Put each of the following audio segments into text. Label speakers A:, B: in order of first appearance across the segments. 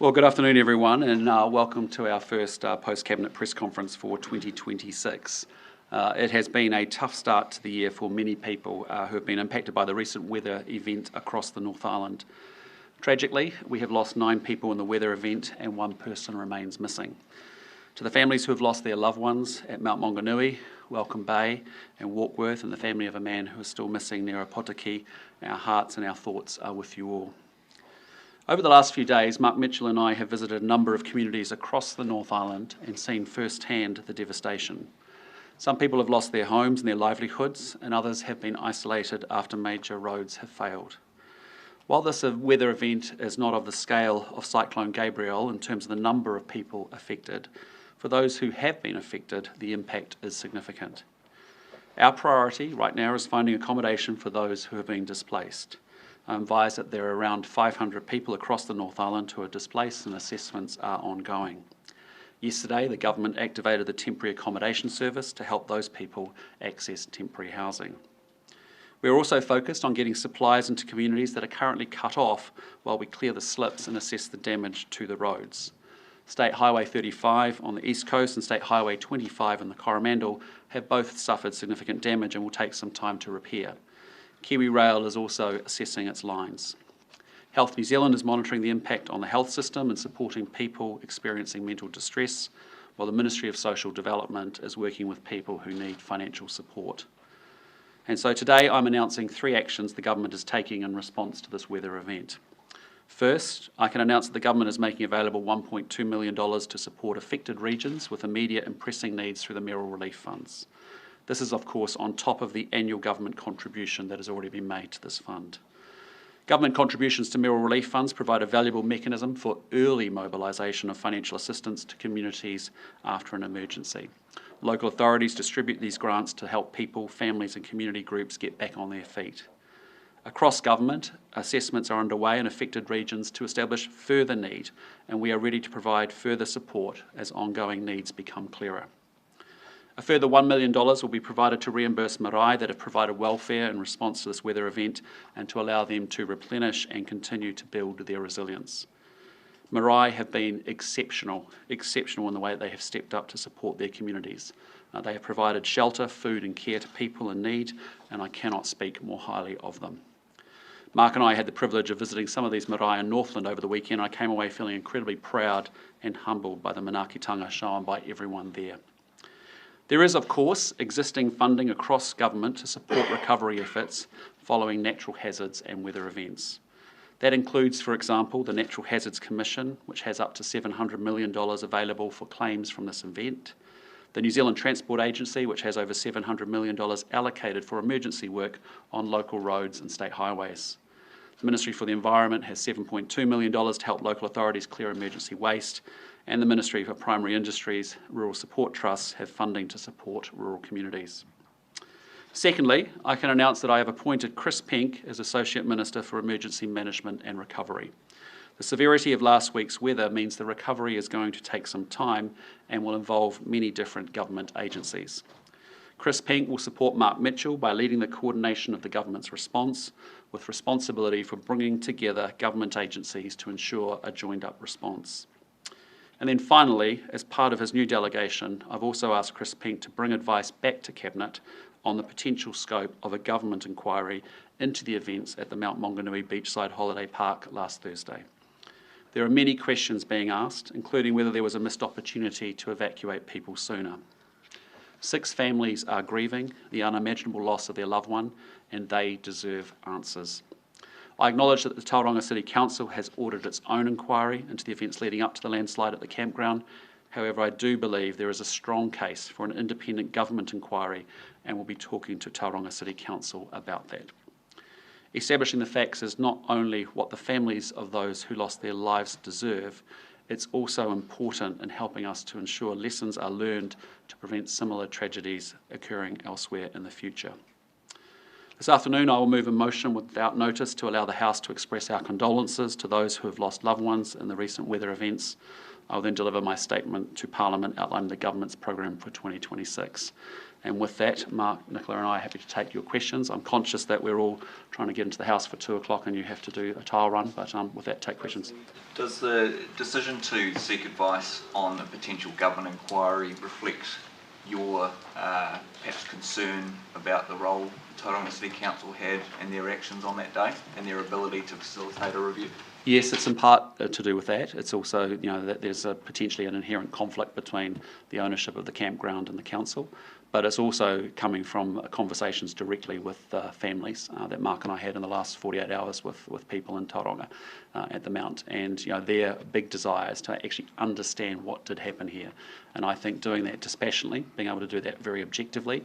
A: Well, good afternoon, everyone, and welcome to our first post-Cabinet press conference for 2026. It has been a tough start to the year for many people who have been impacted by the recent weather event across the North Island. Tragically, we have lost 9 people in the weather event and 1 person remains missing. To the families who have lost their loved ones at Mt Maunganui, Welcome Bay and Warkworth, and the family of a man who is still missing near Apotiki, our hearts and our thoughts are with you all. Over the last few days, Mark Mitchell and I have visited a number of communities across the North Island and seen firsthand the devastation. Some people have lost their homes and their livelihoods, and others have been isolated after major roads have failed. While this weather event is not of the scale of Cyclone Gabrielle in terms of the number of people affected, for those who have been affected, the impact is significant. Our priority right now is finding accommodation for those who have been displaced. I'm advised that there are around 500 people across the North Island who are displaced and assessments are ongoing. Yesterday, the government activated the temporary accommodation service to help those people access temporary housing. We are also focused on getting supplies into communities that are currently cut off while we clear the slips and assess the damage to the roads. State Highway 35 on the east coast and State Highway 25 in the Coromandel have both suffered significant damage and will take some time to repair. Kiwi Rail is also assessing its lines. Health New Zealand is monitoring the impact on the health system and supporting people experiencing mental distress, while the Ministry of Social Development is working with people who need financial support. And so today I'm announcing 3 actions the government is taking in response to this weather event. First, I can announce that the government is making available $1.2 million to support affected regions with immediate and pressing needs through the mayoral relief funds. This is, of course, on top of the annual government contribution that has already been made to this fund. Government contributions to mayoral relief funds provide a valuable mechanism for early mobilisation of financial assistance to communities after an emergency. Local authorities distribute these grants to help people, families and community groups get back on their feet. Across government, assessments are underway in affected regions to establish further need, and we are ready to provide further support as ongoing needs become clearer. A further $1 million will be provided to reimburse marae that have provided welfare in response to this weather event and to allow them to replenish and continue to build their resilience. Marae have been exceptional in the way that they have stepped up to support their communities. They have provided shelter, food and care to people in need, and I cannot speak more highly of them. Mark and I had the privilege of visiting some of these marae in Northland over the weekend. I came away feeling incredibly proud and humbled by the manaakitanga shown by everyone there. There is, of course, existing funding across government to support recovery efforts following natural hazards and weather events. That includes, for example, the Natural Hazards Commission, which has up to $700 million available for claims from this event, the New Zealand Transport Agency, which has over $700 million allocated for emergency work on local roads and state highways. The Ministry for the Environment has $7.2 million to help local authorities clear emergency waste, and the Ministry for Primary Industries Rural Support Trusts have funding to support rural communities. Secondly, I can announce that I have appointed Chris Penk as Associate Minister for Emergency Management and Recovery. The severity of last week's weather means the recovery is going to take some time and will involve many different government agencies. Chris Penk will support Mark Mitchell by leading the coordination of the government's response, with responsibility for bringing together government agencies to ensure a joined-up response. And then finally, as part of his new delegation, I've also asked Chris Penk to bring advice back to Cabinet on the potential scope of a government inquiry into the events at the Mt Maunganui beachside holiday park last Thursday. There are many questions being asked, including whether there was a missed opportunity to evacuate people sooner. 6 families are grieving the unimaginable loss of their loved one, and they deserve answers. I acknowledge that the Tauranga City Council has ordered its own inquiry into the events leading up to the landslide at the campground. However, I do believe there is a strong case for an independent government inquiry, and we'll be talking to Tauranga City Council about that. Establishing the facts is not only what the families of those who lost their lives deserve, it's also important in helping us to ensure lessons are learned to prevent similar tragedies occurring elsewhere in the future. This afternoon I will move a motion without notice to allow the House to express our condolences to those who have lost loved ones in the recent weather events. I'll then deliver my statement to Parliament outlining the government's program for 2026. And with that, Mark, Nicola and I are happy to take your questions. I'm conscious that we're all trying to get into the House for 2 o'clock and you have to do a tile run, but with that, take questions.
B: Does the decision to seek advice on a potential government inquiry reflect your perhaps concern about the role Tauranga City Council had and their actions on that day and their ability to facilitate a review?
A: Yes, it's in part to do with that. It's also, that there's potentially an inherent conflict between the ownership of the campground and the council, but it's also coming from conversations directly with families that Mark and I had in the last 48 hours with people in Tauranga at the Mount, and their big desire is to actually understand what did happen here. And I think doing that dispassionately, being able to do that very objectively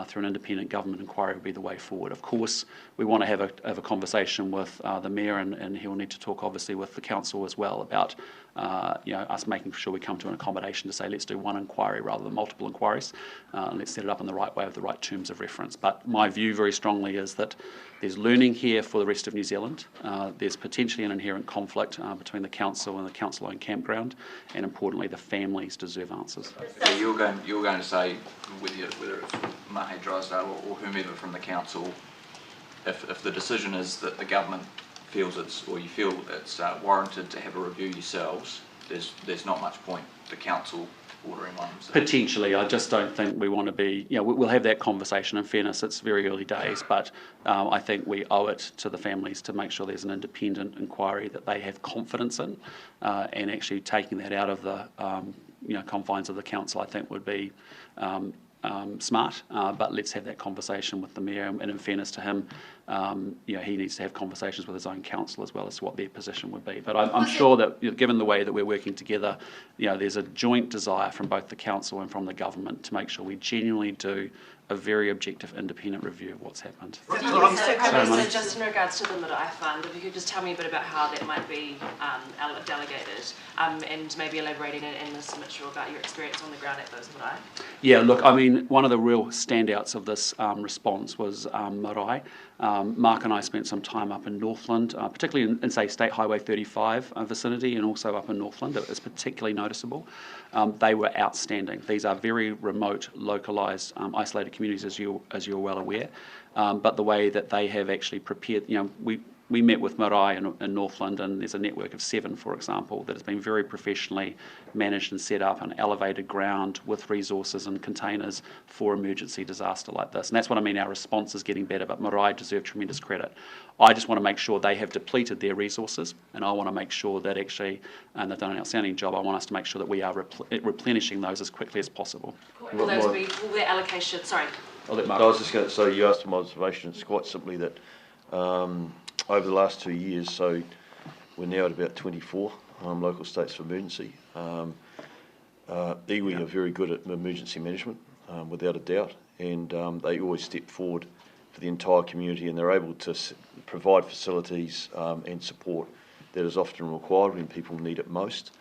A: through an independent government inquiry would be the way forward. Of course, we want to have a conversation with the Mayor, and he'll need to talk obviously with the Council as well about us making sure we come to an accommodation to say let's do one inquiry rather than multiple inquiries, and let's set it up in the right way with the right terms of reference. But my view very strongly is that there's learning here for the rest of New Zealand. There's potentially an inherent conflict between the council and the council-owned campground, and importantly, the families deserve answers.
B: So you're going to say, whether it's Mahe Drysdale or whomever from the council, if the decision is that the government feels you feel it's warranted to have a review yourselves, there's not much point the council ordering one. So.
A: Potentially, I just don't think we want to be, we'll have that conversation. In fairness, it's very early days, but I think we owe it to the families to make sure there's an independent inquiry that they have confidence in, and actually taking that out of the confines of the council, I think would be smart, but let's have that conversation with the Mayor, and in fairness to him, he needs to have conversations with his own council as well as to what their position would be. But I'm sure that given the way that we're working together, there's a joint desire from both the council and from the government to make sure we genuinely do a very objective, independent review of what's happened.
C: So just in regards to the Marae Fund, if you could just tell me a bit about how that might be delegated, and maybe elaborating in Mr. Mitchell about your experience on the ground at those marae.
A: Yeah, look, I mean, one of the real standouts of this response was marae. Mark and I spent some time up in Northland, particularly in say, State Highway 35 vicinity, and also up in Northland. It was particularly noticeable. They were outstanding. These are very remote, localised, isolated communities, as you're well aware. But the way that they have actually prepared, we met with marae in Northland, and there's a network of 7, for example, that has been very professionally managed and set up on elevated ground with resources and containers for emergency disaster like this. And that's what I mean, our response is getting better, but marae deserve tremendous credit. I just want to make sure they have depleted their resources, and I want to make sure that actually, and they've done an outstanding job, I want us to make sure that we are replenishing those as quickly as possible.
C: Will their allocation, sorry.
D: I was just going to say, you asked for my observation. It's quite simply that over the last 2 years, so we're now at about 24 local states of emergency. Iwi are very good at emergency management, without a doubt, and they always step forward for the entire community, and they're able to provide facilities and support that is often required when people need it most.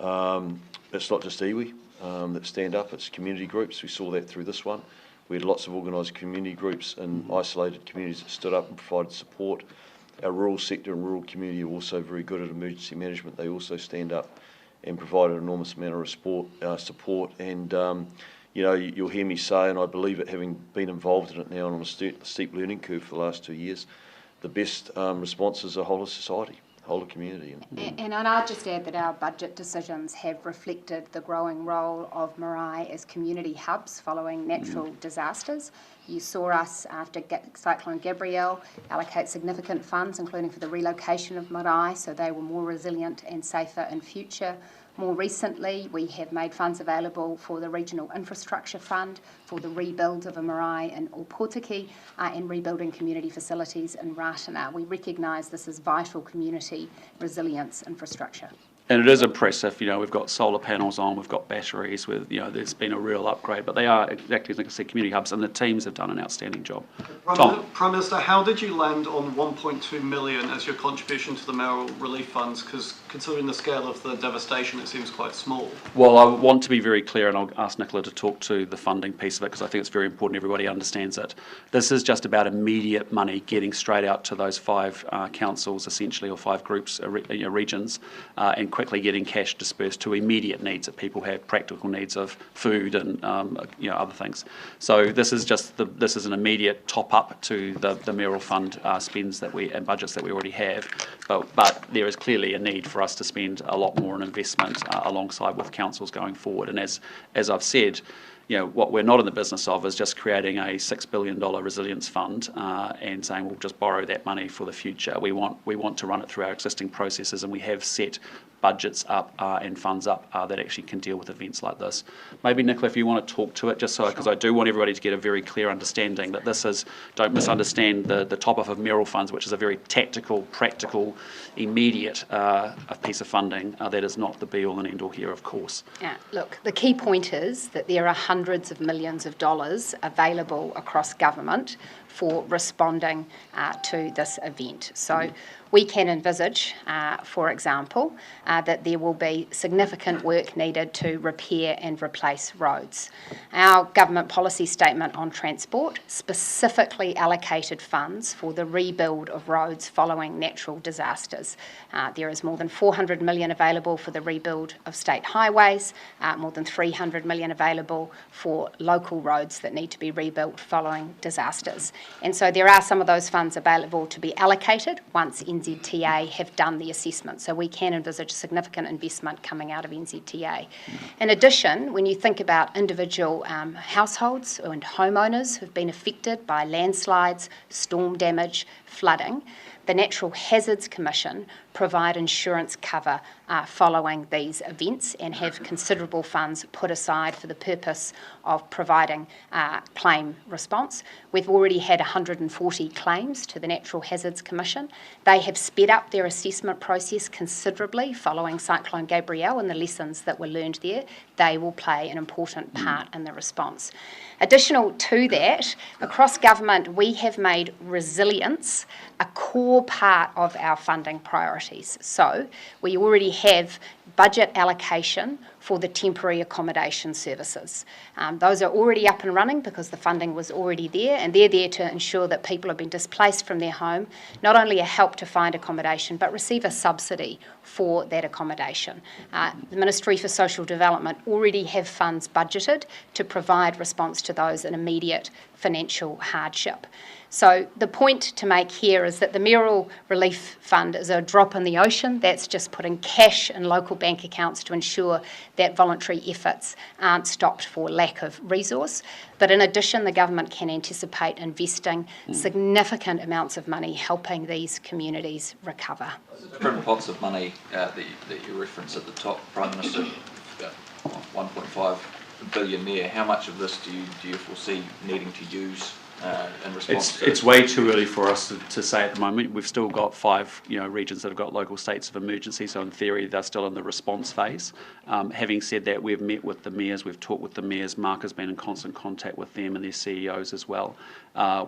D: It's not just iwi that stand up, it's community groups. We saw that through this one. We had lots of organised community groups in isolated communities that stood up and provided support. Our rural sector and rural community are also very good at emergency management. They also stand up and provide an enormous amount of support. And you'll hear me say, and I believe it, having been involved in it now on a steep learning curve for the last 2 years, the best response is a whole of society, whole of community.
E: And I'd just add that our budget decisions have reflected the growing role of marae as community hubs following natural disasters. You saw us, after Cyclone Gabrielle, allocate significant funds, including for the relocation of marae, so they were more resilient and safer in future. More recently, we have made funds available for the Regional Infrastructure Fund, for the rebuild of a marae in Opotiki, and rebuilding community facilities in Ratana. We recognise this as vital community resilience infrastructure.
A: And it is impressive, we've got solar panels on, we've got batteries, there's been a real upgrade, but they are, exactly as I said, community hubs, and the teams have done an outstanding job.
F: Prime Minister, how did you land on 1.2 million as your contribution to the mayoral relief funds? Because considering the scale of the devastation, it seems quite small.
A: Well, I want to be very clear, and I'll ask Nicola to talk to the funding piece of it, because I think it's very important everybody understands it. This is just about immediate money getting straight out to those 5 councils, essentially, or 5 groups, regions, and quickly getting cash dispersed to immediate needs that people have, practical needs of food and other things. So this is an immediate top up to the mayoral fund spends and budgets that we already have, but there is clearly a need for us to spend a lot more on investment alongside with councils going forward. And as I've said, what we're not in the business of is just creating a $6 billion resilience fund and saying we'll just borrow that money for the future. We want to run it through our existing processes, and we have set budgets up and funds up that actually can deal with events like this. Maybe, Nicola, if you want to talk to it, just so, because I do want everybody to get a very clear understanding that this is, don't misunderstand the top-up of mayoral funds, which is a very tactical, practical, immediate a piece of funding. That is not the be-all and end-all here, of course.
E: Yeah, look, the key point is that there are hundreds of millions of dollars available across government for responding to this event. So we can envisage, for example, that there will be significant work needed to repair and replace roads. Our government policy statement on transport specifically allocated funds for the rebuild of roads following natural disasters. There is more than $400 million available for the rebuild of state highways, more than $300 million available for local roads that need to be rebuilt following disasters. And so there are some of those funds available to be allocated once NZTA have done the assessment. So we can envisage significant investment coming out of NZTA. In addition, when you think about individual households and homeowners who've been affected by landslides, storm damage, flooding, the Natural Hazards Commission provide insurance cover following these events and have considerable funds put aside for the purpose of providing claim response. We've already had 140 claims to the Natural Hazards Commission. They have sped up their assessment process considerably following Cyclone Gabrielle and the lessons that were learned there. They will play an important part in the response. Additional to that, across government, we have made resilience a core part of our funding priorities. So we already have budget allocation for the temporary accommodation services. Those are already up and running because the funding was already there, and they're there to ensure that people have been displaced from their home, not only a help to find accommodation, but receive a subsidy for that accommodation. The Ministry for Social Development already have funds budgeted to provide response to those in immediate financial hardship. So the point to make here is that the Mayoral Relief Fund is a drop in the ocean. That's just putting cash in local bank accounts to ensure that voluntary efforts aren't stopped for lack of resource. But in addition, the government can anticipate investing significant amounts of money helping these communities recover.
B: Different pots of money that you referenced at the top, Prime Minister, 1.5 billion there. How much of this do you foresee needing to use in response
A: It's way too early for us to say at the moment. We've still got 5 regions that have got local states of emergency, so in theory they're still in the response phase. Having said that, we've met with the mayors, we've talked with the mayors, Mark has been in constant contact with them and their CEOs as well.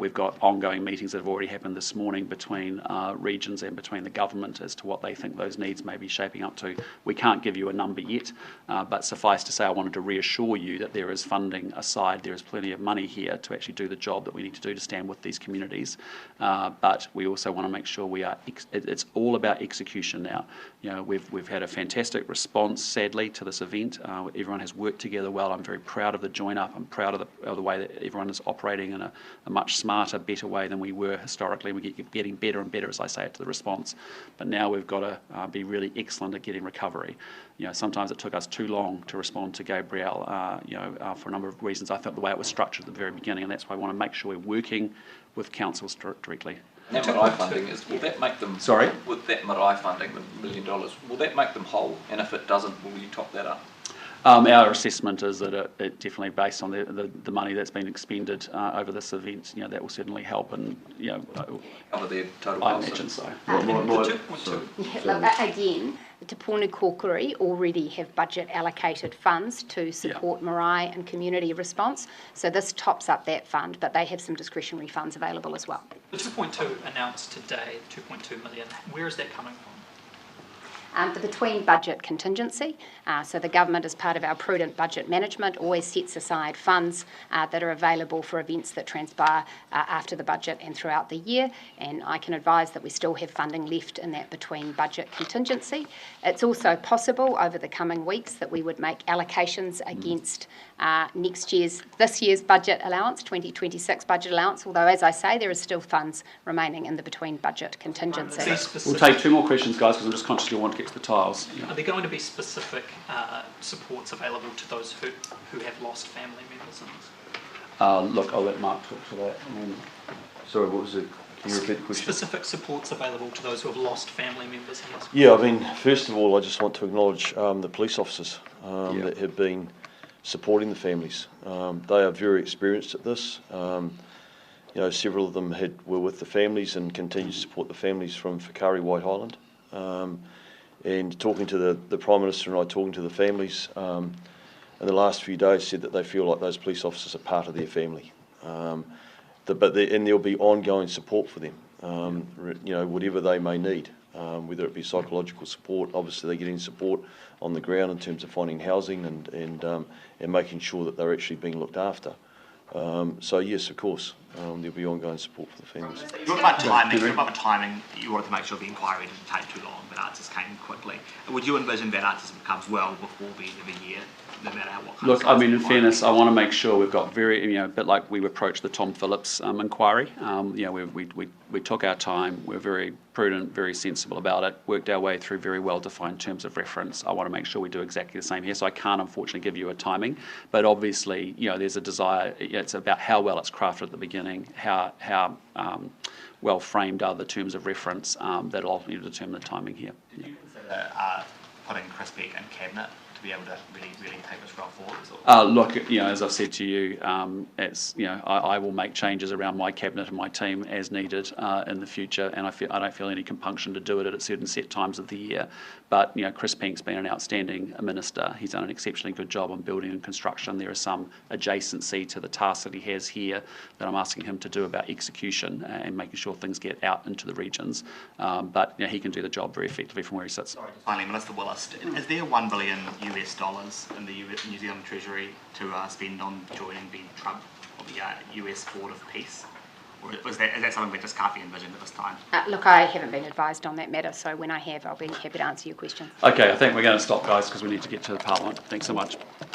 A: We've got ongoing meetings that have already happened this morning between regions and between the government as to what they think those needs may be shaping up to. We can't give you a number yet, but suffice to say I wanted to reassure you that there is funding aside, there is plenty of money here to actually do the job that we need to do to stand with these communities. But we also want to make sure we are, it's all about execution now. We've had a fantastic response, sadly, to this event. Everyone has worked together well. I'm very proud of the join up. I'm proud of the way that everyone is operating in a much smarter, better way than we were historically. We're getting better and better, as I say, to the response. But now we've got to be really excellent at getting recovery. Sometimes it took us too long to respond to Gabrielle, for a number of reasons. I thought the way it was structured at the very beginning, and that's why I want to make sure we're working with councils directly.
B: That marae funding will that make them?
A: Sorry?
B: With that marae funding, the $1 million, will that make them whole? And if it doesn't, will you top that up?
A: Our assessment is that it definitely, based on the money that's been expended over this event, that will certainly help, and
B: cover their total
A: I
B: cost.
A: imagine so.
E: Again, Te Pōnu Kōkiri already have budget allocated funds to support marae and community response, so this tops up that fund, but they have some discretionary funds available as well.
G: The 2.2 announced today, 2.2 million, where is that coming from?
E: The between budget contingency, so the government, as part of our prudent budget management, always sets aside funds that are available for events that transpire after the budget and throughout the year, and I can advise that we still have funding left in that between budget contingency. It's also possible over the coming weeks that we would make allocations against this year's budget allowance, 2026 budget allowance, although, as I say, there is still funds remaining in the between budget contingency.
A: We'll take 2 more questions, guys, because I'm just conscious you'll want to get to the tiles.
G: Are there going to be specific supports available to those who have lost family members in this?
A: Look, I'll let Mark talk to that. Sorry, what was it? Can you repeat the question?
G: Specific supports available to those who have lost family members in this?
D: Yeah, I mean, first of all, I just want to acknowledge the police officers that have been supporting the families. They are very experienced at this. Several of them were with the families and continue to support the families from Whakaari, White Island. And talking to the Prime Minister and I, talking to the families in the last few days, said that they feel like those police officers are part of their family. And there'll be ongoing support for them, whatever they may need, whether it be psychological support. Obviously, they're getting support on the ground in terms of finding housing and making sure that they're actually being looked after. So yes, of course, there'll be ongoing support for the families.
H: You talked about timing. You wanted to make sure the inquiry didn't take too long, but answers came quickly. Would you envision that answers becomes well before the end of the year, no matter what kind
A: Look, I mean, in fairness, I want to make sure we've got a bit like we approached the Tom Phillips inquiry. We took our time. We're very prudent, very sensible about it. Worked our way through very well-defined terms of reference. I want to make sure we do exactly the same here. So I can't, unfortunately, give you a timing. But obviously, there's a desire. It's about how well it's crafted at the beginning, how well framed are the terms of reference that'll ultimately determine the timing here.
H: Did you consider putting Chris Penk in cabinet to be able to really take this role forward?
A: Look, as I've said to you, I will make changes around my cabinet and my team as needed in the future, and I don't feel any compunction to do it at certain set times of the year. But Chris Penk's been an outstanding minister. He's done an exceptionally good job on building and construction. There is some adjacency to the tasks that he has here that I'm asking him to do about execution and making sure things get out into the regions. But he can do the job very effectively from where he sits.
H: Sorry, finally, Minister Willis, is there $1 billion US in the New Zealand Treasury to spend on joining the Trump or the US Board of Peace? Or is that something that just can't be envisioned at this time?
E: Look, I haven't been advised on that matter, so when I have, I'll be happy to answer your question.
A: Okay, I think we're going to stop, guys, because we need to get to the Parliament. Thanks so much.